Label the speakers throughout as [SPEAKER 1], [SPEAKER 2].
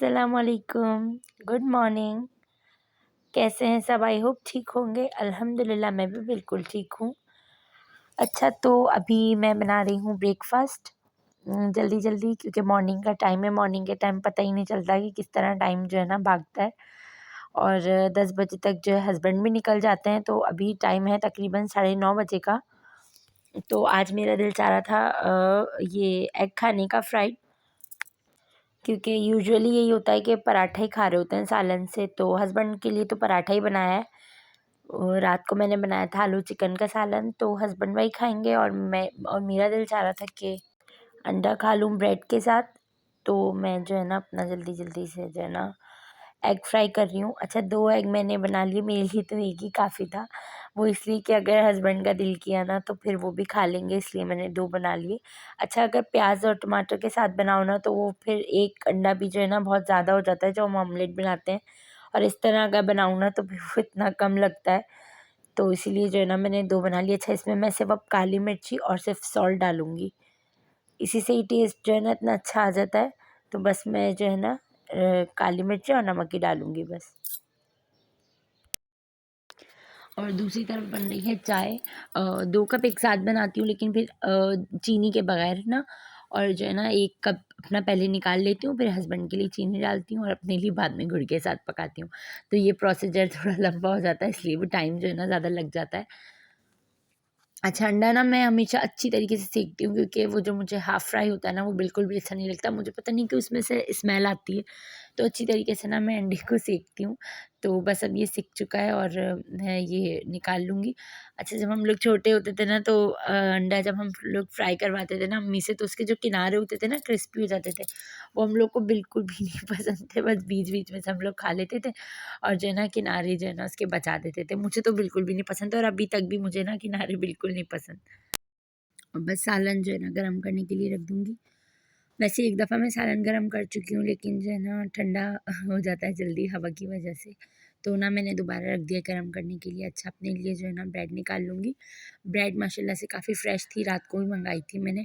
[SPEAKER 1] अस्सलाम वालेकुम, good morning. कैसे हैं सब? आई होप ठीक होंगे। अल्हम्दुलिल्लाह मैं भी बिल्कुल ठीक हूँ। अच्छा, तो अभी मैं बना रही हूँ ब्रेकफ़ास्ट जल्दी-जल्दी, क्योंकि मॉर्निंग का टाइम है। मॉर्निंग के टाइम पता ही नहीं चलता कि किस तरह टाइम जो है ना भागता है। और 10 बजे तक जो है हस्बैंड भी निकल जाते हैं, तो अभी टाइम है तकरीबन 9:30 बजे का। तो आज मेरा दिल चाह रहा था ये एग खाने का फ्राइड, क्योंकि यूजुअली यही होता है कि पराठा ही खा रहे होते हैं सालन से। तो हस्बैंड के लिए तो पराठा ही बनाया है। और रात को मैंने बनाया था आलू चिकन का सालन, तो हस्बैंड वही खाएंगे। और मेरा दिल चाह रहा था कि अंडा खा लूँ ब्रेड के साथ। तो मैं जो है ना अपना जल्दी जल्दी से जो है ना एग फ्राई कर रही हूँ। अच्छा, 2 एग मैंने बना लिए, मेरे लिए तो एक ही काफ़ी था। वो इसलिए कि अगर हस्बैंड का दिल किया ना तो फिर वो भी खा लेंगे, इसलिए मैंने 2 बना लिए। अच्छा, अगर प्याज़ और टमाटर के साथ बनाओ ना तो वो फिर एक अंडा भी जो है ना बहुत ज़्यादा हो जाता है, जो हम ऑमलेट बनाते हैं। और इस तरह अगर बनाऊँ ना तो फिर वो इतना कम लगता है। तो इसीलिए जो है ना मैंने 2 बना लिए। अच्छा, इसमें मैं सिर्फ़ अब काली मिर्ची और सिर्फ़ सॉल्ट डालूँगी। इसी से ही टेस्ट जो है ना इतना अच्छा आ जाता है। तो बस मैं जो है ना काली मिर्ची और नमक ही डालूँगी बस। और दूसरी तरफ बन रही है चाय। 2 कप एक साथ बनाती हूँ, लेकिन फिर चीनी के बगैर ना। और जो है ना 1 कप अपना पहले निकाल लेती हूँ, फिर हस्बैंड के लिए चीनी डालती हूँ और अपने लिए बाद में गुड़ के साथ पकाती हूँ। तो ये प्रोसीजर थोड़ा लंबा हो जाता है, इसलिए वो टाइम जो है ना ज़्यादा लग जाता है। अच्छा, अंडा ना मैं हमेशा अच्छी तरीके से सेकती हूँ, क्योंकि वो जो मुझे हाफ़ फ्राई होता है ना वो बिल्कुल भी अच्छा नहीं लगता। मुझे पता नहीं क्यों उसमें से स्मेल आती है। तो अच्छी तरीके से ना मैं अंडे को सेकती हूँ। तो बस अब ये सिक चुका है और मैं ये निकाल लूँगी। अच्छा, जब हम लोग छोटे होते थे ना तो अंडा जब हम लोग फ्राई करवाते थे ना अम्मी से, तो उसके जो किनारे होते थे ना क्रिस्पी हो जाते थे। वो हम लोग को बिल्कुल भी नहीं पसंद थे। बस बीच-बीच में से हम लोग खा लेते थे और जो है ना किनारे जो है ना उसके बचा देते थे। मुझे तो बिल्कुल भी नहीं पसंद और अभी तक भी मुझे ना किनारे बिल्कुल नहीं पसंद। और बस सालन जो है ना गरम करने के लिए रख दूँगी। वैसे एक दफ़ा मैं सालन गरम कर चुकी हूँ, लेकिन जो है ना ठंडा हो जाता है जल्दी हवा की वजह से। तो ना मैंने दोबारा रख दिया गरम करने के लिए। अच्छा, अपने लिए जो है ना ब्रेड निकाल लूँगी। ब्रेड माशाल्लाह से काफ़ी फ्रेश थी, रात को ही मँगाई थी मैंने।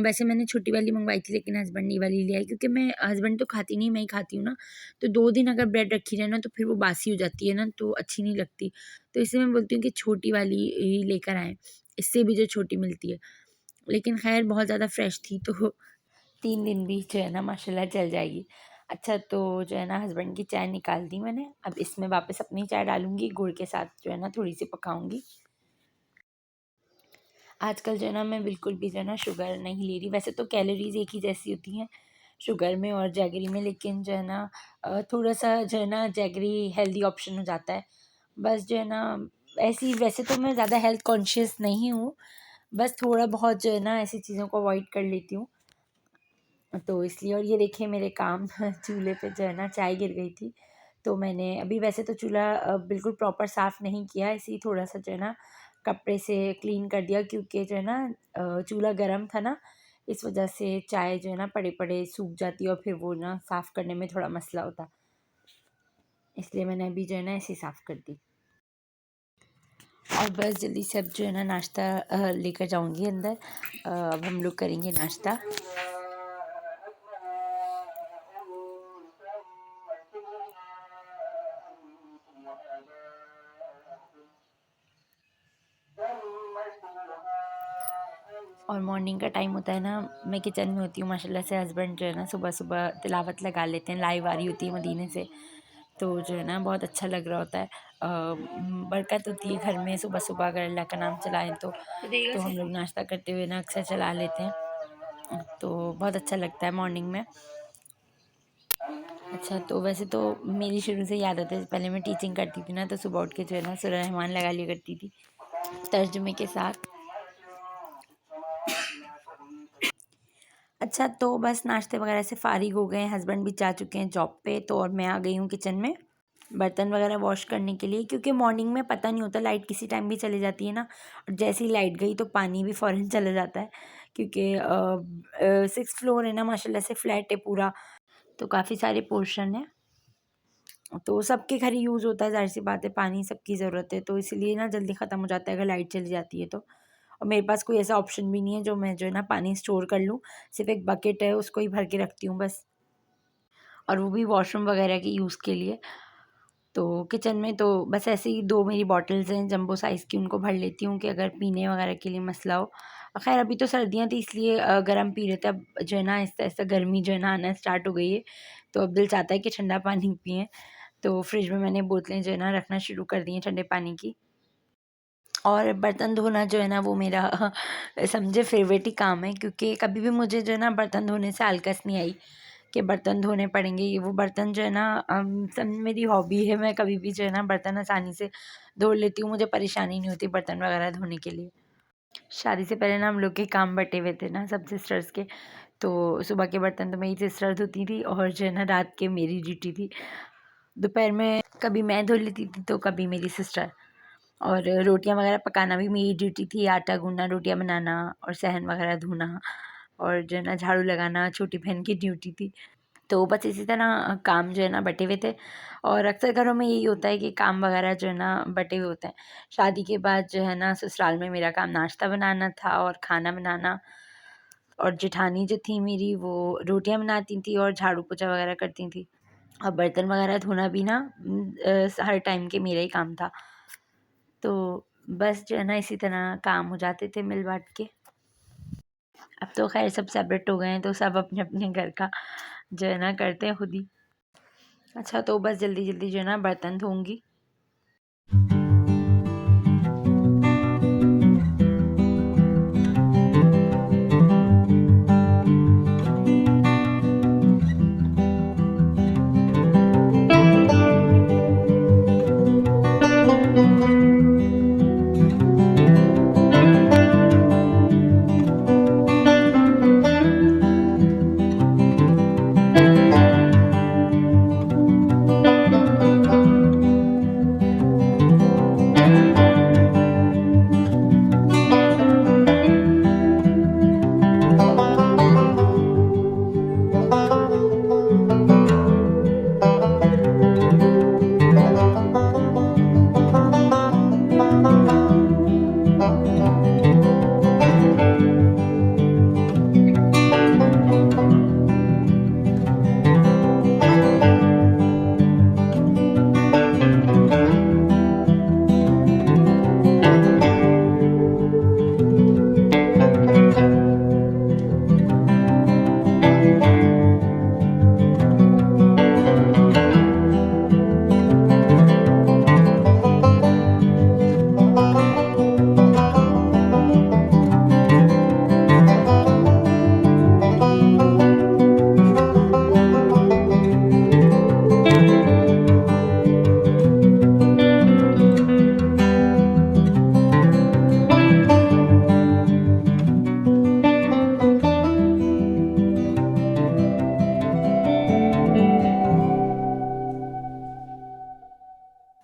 [SPEAKER 1] वैसे मैंने छोटी वाली मँगवाई थी, लेकिन हस्बैंड ने ये वाली ले आई, क्योंकि मैं हस्बैंड तो खाती नहीं, मैं ही खाती हूँ ना। तो 2 दिन अगर ब्रेड रखी रहे ना तो फिर वो बासी हो जाती है ना, तो अच्छी नहीं लगती। तो इसलिए मैं बोलती हूँ कि छोटी वाली ही लेकर आएँ, इससे भी जो छोटी मिलती है। लेकिन ख़ैर बहुत ज़्यादा फ्रेश थी, तो 3 दिन भी जो है ना माशाल्लाह चल जाएगी। अच्छा, तो जो है ना हस्बैंड की चाय निकाल दी मैंने। अब इसमें वापस अपनी चाय डालूँगी, गुड़ के साथ जो है ना थोड़ी-सी पकाऊँगी। आजकल जो है ना मैं बिल्कुल भी जो है ना शुगर नहीं ले रही। वैसे तो कैलोरीज़ एक ही जैसी होती हैं शुगर में और जैगरी में, लेकिन जो है ना थोड़ा-सा जो है ना जैगरी हेल्दी ऑप्शन हो जाता है। बस जो है ना वैसे तो मैं ज़्यादा हेल्थ कॉन्शियस नहीं हूँ, बस थोड़ा बहुत जो है ना ऐसी चीज़ों को अवॉइड कर लेती हूँ। तो इसलिए। और ये देखिए मेरे काम चूल्हे पे जो है ना चाय गिर गई थी। तो मैंने अभी वैसे तो चूल्हा बिल्कुल प्रॉपर साफ़ नहीं किया, ऐसे ही थोड़ा-सा जो है ना कपड़े से क्लीन कर दिया, क्योंकि जो है ना चूल्हा गरम था ना, इस वजह से चाय जो है ना पड़े-पड़े सूख जाती है और फिर वो ना साफ़ करने में थोड़ा मसला होता। इसलिए मैंने अभी जो है ना ऐसे ही साफ़ कर दी। और बस जल्दी से अब जो है ना नाश्ता लेकर जाऊँगी अंदर। अब हम लोग करेंगे नाश्ता। और मॉर्निंग का टाइम होता है ना, मैं किचन में होती हूँ माशाल्लाह से। हस्बैंड जो है ना सुबह-सुबह तिलावत लगा लेते हैं, लाइव आ रही होती है मदीने से। तो जो है ना बहुत अच्छा लग रहा होता है। बरकत होती है घर में सुबह-सुबह अगर अल्लाह का नाम चलाएँ तो। तो हम लोग नाश्ता करते हुए ना अक्सर चला लेते हैं। तो बहुत अच्छा लगता है मॉर्निंग में। अच्छा, तो वैसे तो मेरी शुरू से ही आदत है, पहले मैं टीचिंग करती थी ना तो सुबह उठ के जो है ना सूरह रहमान लगा लिया करती थी तर्जुमे के साथ। अच्छा, तो बस नाश्ते वगैरह से फ़ारिग हो गए हैं, हस्बैंड भी जा चुके हैं जॉब पे, तो और मैं आ गई हूँ किचन में बर्तन वगैरह वॉश करने के लिए, क्योंकि मॉर्निंग में पता नहीं होता, लाइट किसी टाइम भी चली जाती है ना। और जैसे ही लाइट गई तो पानी भी फ़ौरन चला जाता है, क्योंकि 6th फ्लोर है ना, माशाल्लाह से फ्लैट है पूरा, तो काफ़ी सारे पोर्शन है। तो सबके घर ही यूज़ होता है, ज़ाहिर-सी बात है, पानी सबकी ज़रूरत है, तो इसीलिए ना जल्दी ख़त्म हो जाता है अगर लाइट चली जाती है तो। और मेरे पास कोई ऐसा ऑप्शन भी नहीं है जो मैं जो है ना पानी स्टोर कर लूँ, सिर्फ़ एक बकेट है उसको ही भर के रखती हूँ बस। और वो भी वॉशरूम वगैरह के यूज़ के लिए। तो किचन में तो बस ऐसे ही 2 मेरी बॉटल्स हैं जंबो साइज़ की, उनको भर लेती हूँ कि अगर पीने वगैरह के लिए मसला हो। ख़ैर अभी तो सर्दियाँ थी इसलिए गर्म पी रहे थे, अब जो है ना आहिस्ता-आहिस्ता गर्मी जो है ना आना स्टार्ट हो गई है, तो अब दिल चाहता है कि ठंडा पानी पिएँ। तो फ्रिज में मैंने बोतलें जो है ना रखना शुरू कर दी हैं ठंडे पानी की। और बर्तन धोना जो है ना वो मेरा समझे फ़ेवरेट ही काम है, क्योंकि कभी भी मुझे जो है ना बर्तन धोने से आलकस नहीं आई कि बर्तन धोने पड़ेंगे। ये वो बर्तन जो है ना मेरी हॉबी है, मैं कभी भी जो है ना बर्तन आसानी से धो लेती हूँ, मुझे परेशानी नहीं होती बर्तन वगैरह धोने के लिए। शादी से पहले ना हम लोग के काम बँटे हुए थे ना सब सिस्टर्स के, तो सुबह के बर्तन तो मेरी सिस्टर धोती थी और जो है ना रात के मेरी ड्यूटी थी। दोपहर में कभी मैं धो लेती थी तो कभी मेरी सिस्टर। और रोटियां वगैरह पकाना भी मेरी ड्यूटी थी, आटा गूँदना, रोटियां बनाना और सहन वगैरह धोना और जो है ना झाड़ू लगाना छोटी बहन की ड्यूटी थी। तो बस इसी तरह काम जो है ना बँटे हुए थे और अक्सर घरों में यही होता है कि काम वगैरह जो है ना बँटे हुए होते हैं। शादी के बाद जो है ना ससुराल में मेरा काम नाश्ता बनाना था और खाना बनाना, और जेठानी जो थी मेरी वो रोटियां बनाती थी और झाड़ू पोछा वगैरह करती थी। और बर्तन वगैरह धोना भी ना हर टाइम के मेरा ही काम था। तो बस जो है ना इसी तरह काम हो जाते थे मिल बाँट के। अब तो ख़ैर सब सेपरेट हो गए हैं, तो सब अपने-अपने घर का जो है ना करते हैं खुद ही। अच्छा तो बस जल्दी-जल्दी जो है ना बर्तन धोऊँगी।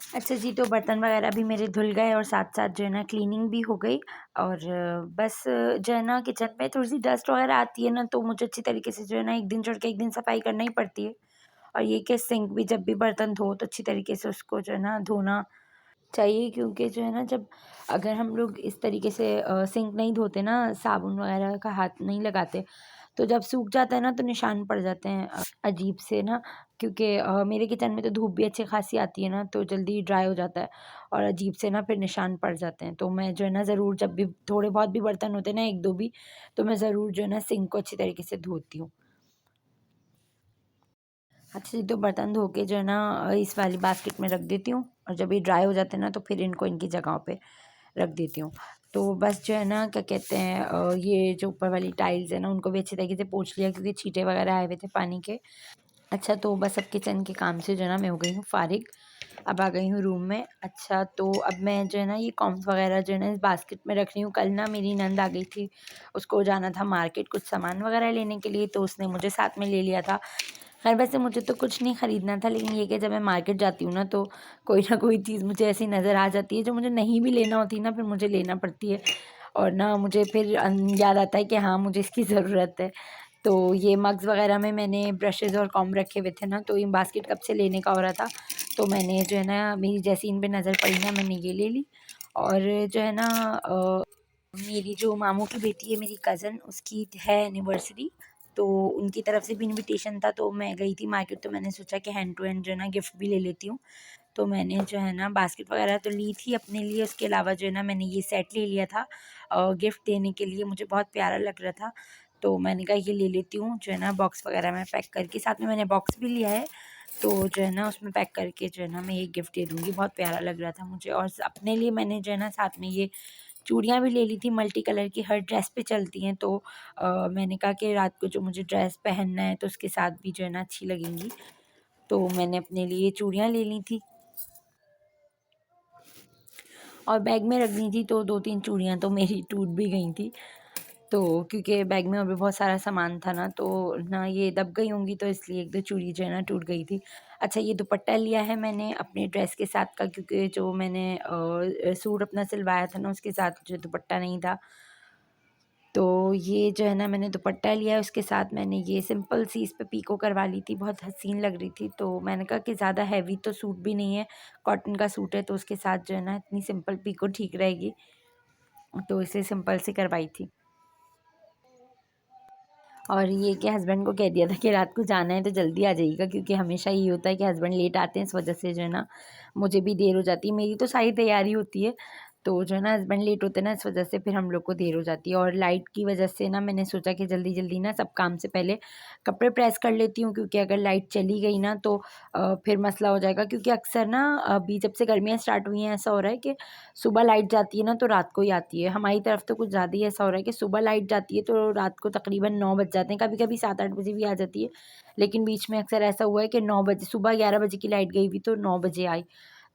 [SPEAKER 1] अच्छा जी, तो बर्तन वगैरह भी मेरे धुल गए और साथ-साथ जो है ना क्लीनिंग भी हो गई। और बस जो है ना किचन में थोड़ी-सी डस्ट वगैरह आती है ना, तो मुझे अच्छी तरीके से जो है ना एक दिन छोड़ के एक दिन सफाई करना ही पड़ती है। और ये कि सिंक भी जब भी बर्तन धो तो अच्छी तरीके से उसको जो है ना धोना चाहिए, क्योंकि जो है ना जब अगर हम लोग इस तरीके से सिंक नहीं धोते ना, साबुन वगैरह का हाथ नहीं लगाते, तो जब सूख जाता है ना तो निशान पड़ जाते हैं अजीब से ना। क्योंकि मेरे किचन में तो धूप भी अच्छी खासी आती है ना, तो जल्दी ड्राई हो जाता है और अजीब से ना फिर निशान पड़ जाते हैं। तो मैं जो है ना ज़रूर जब भी थोड़े बहुत भी बर्तन होते हैं ना, 1-2 भी, तो मैं ज़रूर जो है ना सिंक को अच्छी तरीके से धोती हूँ। अच्छे से तो बर्तन धो के जो है ना इस वाली बास्केट में रख देती हूँ, और जब ये ड्राई हो जाते हैं ना तो फिर इनको इनकी जगहों पे रख देती हूँ। तो बस जो है ना क्या कहते हैं ये जो ऊपर वाली टाइल्स है ना उनको भी अच्छी तरीके से पोंछ लिया, क्योंकि छींटे वगैरह आए हुए थे पानी के। अच्छा तो बस अब किचन के काम से जो है ना मैं हो गई हूँ फ़ारिग। अब आ गई हूँ रूम में। अच्छा तो अब मैं जो है ना ये कॉम्स वगैरह जो है ना इस बास्केट में रख रही हूँ। कल ना मेरी नंद आ गई थी, उसको जाना था मार्केट कुछ सामान वगैरह लेने के लिए, तो उसने मुझे साथ में ले लिया था। खैर वैसे मुझे तो कुछ नहीं ख़रीदना था, लेकिन ये कि जब मैं मार्केट जाती हूँ ना तो कोई ना कोई चीज़ मुझे ऐसी नज़र आ जाती है जो मुझे नहीं भी लेना होती ना, फिर मुझे लेना पड़ती है। और ना मुझे फिर याद आता है कि हाँ मुझे इसकी ज़रूरत है। तो ये मग्स वगैरह में मैंने ब्रशेज़ और कॉम्ब रखे हुए थे ना, तो ये बास्केट कब से लेने का हो रहा था, तो मैंने जो है ना मेरी जैसे इन पे नज़र पड़ी ना मैंने ये ले ली। और जो है ना मेरी जो मामू की बेटी है मेरी कज़न, उसकी है एनिवर्सरी, तो उनकी तरफ से भी इनविटेशन था, तो मैं गई थी मार्केट, तो मैंने सोचा कि हैंड टू हैंड जो है ना गिफ्ट भी ले लेती हूँ। तो मैंने जो है ना बास्केट वगैरह तो ली थी अपने लिए, उसके अलावा जो है ना मैंने ये सेट ले लिया था गिफ्ट देने के लिए, मुझे बहुत प्यारा लग रहा था, तो मैंने कहा ये ले लेती हूँ जो है ना, बॉक्स वगैरह में पैक करके, साथ में मैंने बॉक्स भी लिया है, तो जो है ना उसमें पैक करके जो है ना मैं ये गिफ्ट दे दूँगी। बहुत प्यारा लग रहा था मुझे, और अपने लिए मैंने जो है ना साथ में ये चूड़ियाँ भी ले ली थी, मल्टी कलर की, हर ड्रेस पे चलती हैं, तो मैंने कहा कि रात को जो मुझे ड्रेस पहनना है तो उसके साथ भी जो है ना अच्छी लगेंगी, तो मैंने अपने लिए चूड़ियाँ ले ली थी और बैग में रखनी थी, तो 2-3 चूड़ियाँ तो मेरी टूट भी गई थी, तो क्योंकि बैग में और भी बहुत सारा सामान था ना, तो ना ये दब गई होंगी, तो इसलिए 1-2 चूड़ी जो है ना टूट गई थी। अच्छा, ये दुपट्टा लिया है मैंने अपने ड्रेस के साथ का, क्योंकि जो मैंने सूट अपना सिलवाया था ना उसके साथ जो दुपट्टा नहीं था, तो ये जो है ना मैंने दुपट्टा लिया है, उसके साथ मैंने ये सिंपल सी इस पे पीको करवा ली थी, बहुत हसीन लग रही थी, तो मैंने कहा कि ज़्यादा हैवी तो सूट भी नहीं है, कॉटन का सूट है, तो उसके साथ जो है ना इतनी सिंपल पीको ठीक रहेगी, तो इसे सिंपल सी करवाई थी। और ये कि हस्बैंड को कह दिया था कि रात को जाना है तो जल्दी आ जाइएगा, क्योंकि हमेशा ये होता है कि हस्बैंड लेट आते हैं, इस वजह से जो है ना मुझे भी देर हो जाती है, मेरी तो सारी तैयारी होती है, तो जो है ना हस्बैंड लेट होते हैं ना, इस वजह से फिर हम लोग को देर हो जाती है, और लाइट की वजह से ना मैंने सोचा कि जल्दी जल्दी ना सब काम से पहले कपड़े प्रेस कर लेती हूँ, क्योंकि अगर लाइट चली गई ना तो फिर मसला हो जाएगा, क्योंकि अक्सर ना अभी जब से गर्मियाँ स्टार्ट हुई हैं ऐसा हो रहा है कि सुबह लाइट जाती है ना तो रात को ही आती है, हमारी तरफ तो कुछ ज़्यादा ही ऐसा हो रहा है कि सुबह लाइट जाती है तो रात को तकरीबन 9 बज जाते हैं, कभी-कभी 7-8 बजे भी आ जाती है। लेकिन बीच में अक्सर ऐसा हुआ है कि 9 बजे, सुबह 11 बजे की लाइट गई हुई तो 9 बजे आई।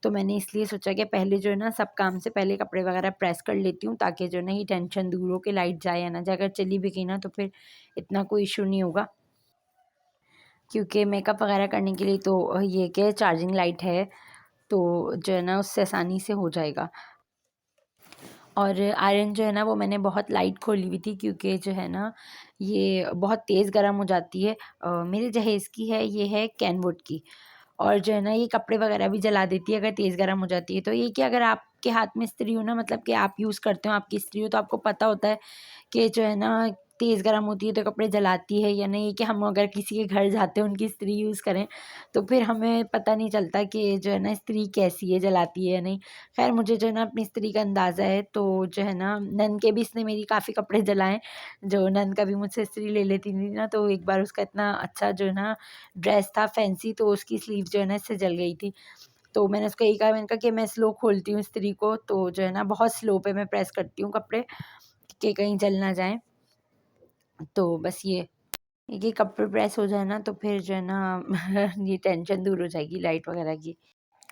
[SPEAKER 1] तो मैंने इसलिए सोचा कि पहले जो है ना सब काम से पहले कपड़े वगैरह प्रेस कर लेती हूँ, ताकि जो है ना ये टेंशन दूर हो के लाइट जाए या ना जाए, अगर चली भी गई ना तो फिर इतना कोई इश्यू नहीं होगा। क्योंकि मेकअप वगैरह करने के लिए तो ये कि चार्जिंग लाइट है, तो जो है ना उससे आसानी से हो जाएगा। और आयरन जो है ना वो मैंने बहुत लाइट खोली हुई थी, क्योंकि जो है ना ये बहुत तेज़ गर्म हो जाती है। मेरे जहेज़ की है, ये है कैनवुड की, और जो है ना ये कपड़े वगैरह भी जला देती है अगर तेज़ गर्म हो जाती है। तो ये कि अगर आपके हाथ में इस्त्री हो ना, मतलब कि आप यूज़ करते हो, आपकी इस्त्री हो, तो आपको पता होता है कि जो है ना तेज़ गर्म होती है तो कपड़े जलाती है या नहीं, कि हम अगर किसी के घर जाते हैं उनकी इस्त्री यूज़ करें तो फिर हमें पता नहीं चलता कि जो है ना इस्त्री कैसी है, जलाती है या नहीं। ख़ैर मुझे जो है ना अपनी इस्त्री का अंदाज़ा है, तो जो है ना नंद के भी इसने मेरी काफ़ी कपड़े जलाएँ। जो नंद कभी मुझसे इस्त्री ले लेती थी ना, तो एक बार उसका इतना अच्छा जो है ना ड्रेस था फैंसी, तो उसकी स्लीव जो है ना इससे जल गई थी। तो मैंने उसको यही कहा, मैंने कहा कि मैं स्लो खोलती हूँ इस्त्री को, तो जो है ना बहुत स्लो पे मैं प्रेस करती हूँ कपड़े कि कहीं जल ना जाएँ। तो बस ये कपड़े प्रेस हो जाए ना तो फिर जो है ना ये टेंशन दूर हो जाएगी लाइट वगैरह की।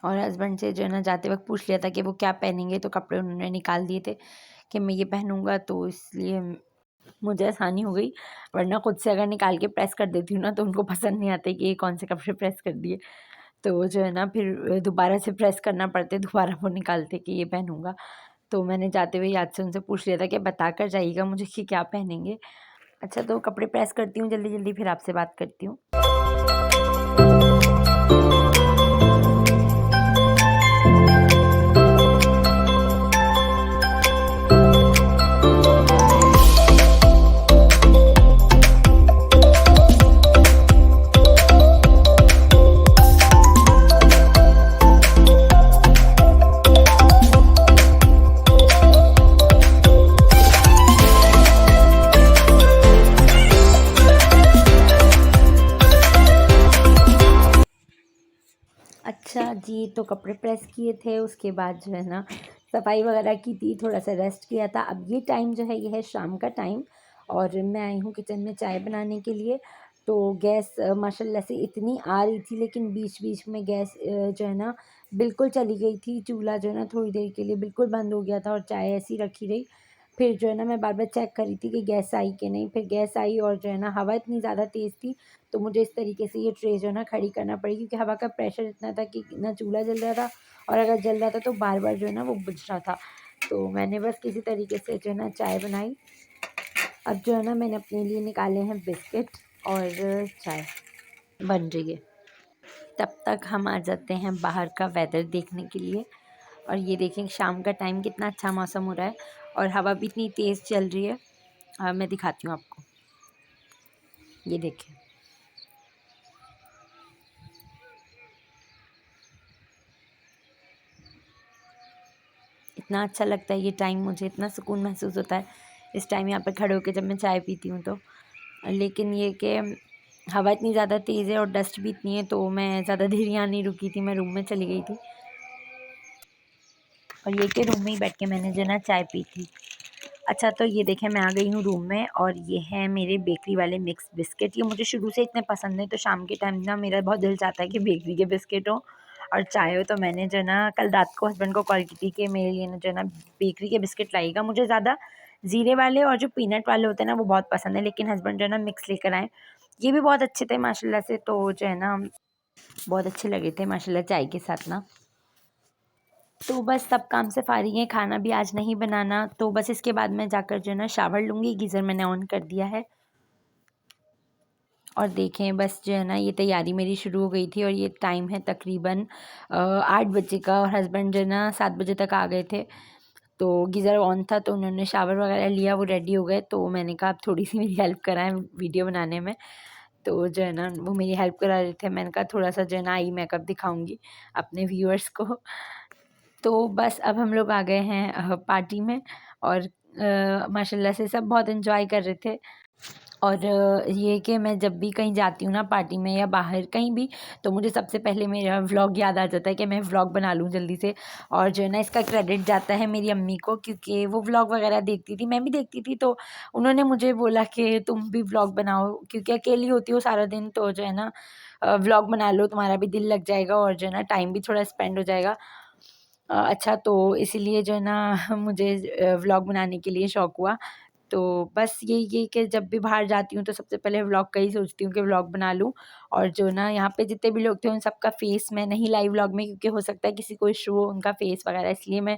[SPEAKER 1] और हस्बैंड से जो है ना जाते वक्त पूछ लिया था कि वो क्या पहनेंगे, तो कपड़े उन्होंने निकाल दिए थे कि मैं ये पहनूंगा, तो इसलिए मुझे आसानी हो गई, वरना खुद से अगर निकाल के प्रेस कर देती हूँ ना तो उनको पसंद नहीं आता कि ये कौन से कपड़े प्रेस कर दिए, तो जो है ना फिर दोबारा से प्रेस करना पड़ते, दोबारा वो निकालते कि ये पहनूंगा। तो मैंने जाते हुए याद से उनसे पूछ लिया था कि बता कर जाइएगा मुझे कि क्या पहनेंगे। अच्छा, तो कपड़े प्रेस करती हूँ जल्दी जल्दी, फिर आपसे बात करती हूँ। अच्छा जी, तो कपड़े प्रेस किए थे, उसके बाद जो है ना सफाई वगैरह की थी, थोड़ा सा रेस्ट किया था। अब ये टाइम जो है ये है शाम का टाइम, और मैं आई हूँ किचन में चाय बनाने के लिए। तो गैस माशाल्लाह से इतनी आ रही थी, लेकिन बीच बीच में गैस जो है ना बिल्कुल चली गई थी, चूल्हा जो है ना थोड़ी देर के लिए बिल्कुल बंद हो गया था और चाय ऐसी रखी रही। फिर जो है ना मैं बार बार चेक कर रही थी कि गैस आई कि नहीं, फिर गैस आई, और जो है ना हवा इतनी ज़्यादा तेज़ थी, तो मुझे इस तरीके से ये ट्रे जो है ना खड़ी करना पड़ी, क्योंकि हवा का प्रेशर इतना था कि ना चूल्हा जल रहा था, और अगर जल रहा था तो बार बार जो है ना वो बुझ रहा था। तो मैंने बस किसी तरीके से जो है ना चाय बनाई। अब जो है ना मैंने अपने लिए निकाले हैं बिस्किट, और चाय बन रही है। तब तक हम आ जाते हैं बाहर का वेदर देखने के लिए, और ये देखें शाम का टाइम कितना अच्छा मौसम हो रहा है, और हवा भी इतनी तेज़ चल रही है। मैं दिखाती हूँ आपको। ये देखें। इतना अच्छा लगता है ये टाइम, मुझे इतना सुकून महसूस होता है इस टाइम यहाँ पे खड़े होकर जब मैं चाय पीती हूँ तो। लेकिन ये कि हवा इतनी ज़्यादा तेज़ है और डस्ट भी इतनी है, तो मैं ज़्यादा देर यहाँ नहीं रुकी थी, मैं रूम में चली गई थी। और ये कि रूम में ही बैठ के मैंने जो ना चाय पी थी। अच्छा, तो ये देखें मैं आ गई हूँ रूम में, और ये है मेरे बेकरी वाले मिक्स बिस्किट। ये मुझे शुरू से इतने पसंद है, तो शाम के टाइम ना मेरा बहुत दिल चाहता है कि बेकरी के बिस्किट हो और चाय हो। तो मैंने जो ना कल रात को हस्बैंड को कॉल की थी कि मेरे लिए ना जो ना बेकरी के बिस्किट लाइएगा। मुझे ज़्यादा ज़ीरे वाले और जो पीनट वाले होते हैं ना वो बहुत पसंद है, लेकिन हस्बैंड जो है ना मिक्स लेकर आए। ये भी बहुत अच्छे थे माशाल्लाह से, तो जो है ना बहुत अच्छे लगे थे माशाल्लाह चाय के साथ ना। तो बस सब काम से फ़ारिग हैं, खाना भी आज नहीं बनाना, तो बस इसके बाद मैं जाकर जो है ना शावर लूँगी। गीज़र मैंने ऑन कर दिया है। और देखें बस जो है ना ये तैयारी मेरी शुरू हो गई थी, और ये टाइम है तकरीबन 8 बजे का, और हस्बैंड जो है ना 7 बजे तक आ गए थे। तो गीज़र ऑन था, तो उन्होंने शावर वगैरह लिया, वो रेडी हो गए। तो मैंने कहा आप थोड़ी सी मेरी हेल्प कराएं वीडियो बनाने में। तो जो है ना वो मेरी हेल्प करा रहे थे। मैंने कहा थोड़ा सा जो है ना आई मेकअप दिखाऊंगी अपने व्यूअर्स को। तो बस अब हम लोग आ गए हैं पार्टी में, और माशाल्लाह से सब बहुत इन्जॉय कर रहे थे। और ये कि मैं जब भी कहीं जाती हूँ ना पार्टी में या बाहर कहीं भी, तो मुझे सबसे पहले मेरा व्लॉग याद आ जाता है कि मैं व्लॉग बना लूँ जल्दी से। और जो है ना इसका क्रेडिट जाता है मेरी अम्मी को, क्योंकि वो व्लॉग वगैरह देखती थी, मैं भी देखती थी। तो उन्होंने मुझे बोला कि तुम भी व्लॉग बनाओ, क्योंकि अकेली होती हो सारा दिन, तो जो है ना व्लॉग बना लो, तुम्हारा भी दिल लग जाएगा और जो है ना टाइम भी थोड़ा स्पेंड हो जाएगा। अच्छा, तो इसीलिए जो है ना मुझे व्लॉग बनाने के लिए शौक़ हुआ। तो बस यही कि जब भी बाहर जाती हूँ तो सबसे पहले व्लॉग का ही सोचती हूँ कि व्लॉग बना लूँ। और जो ना यहाँ पे जितने भी लोग थे उन सबका फेस मैं नहीं लाई व्लॉग में, क्योंकि हो सकता है किसी को इशू हो उनका फेस वगैरह, इसलिए मैं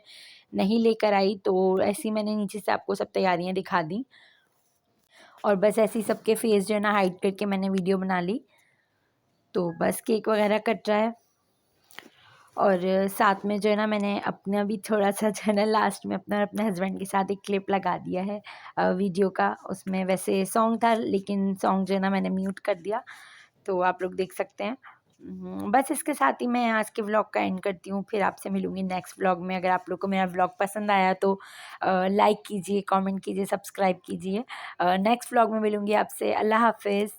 [SPEAKER 1] नहीं लेकर आई। तो ऐसे ही मैंने नीचे से आपको सब तैयारियाँ दिखा दी, और बस ऐसे ही सबके फेस जो है ना हाइड करके मैंने वीडियो बना ली। तो बस केक वगैरह कट रहा है, और साथ में जो है ना मैंने अपना भी थोड़ा-सा जो है ना लास्ट में अपने हस्बैंड के साथ एक क्लिप लगा दिया है वीडियो का। उसमें वैसे सॉन्ग था, लेकिन सॉन्ग जो है ना मैंने म्यूट कर दिया, तो आप लोग देख सकते हैं। बस इसके साथ ही मैं आज के व्लॉग का एंड करती हूँ। फिर आपसे मिलूँगी नेक्स्ट व्लॉग में। अगर आप लोग को मेरा व्लॉग पसंद आया तो लाइक कीजिए, कमेंट कीजिए, सब्सक्राइब कीजिए। नेक्स्ट व्लॉग में मिलूँगी आपसे। अल्लाह हाफ़िज़।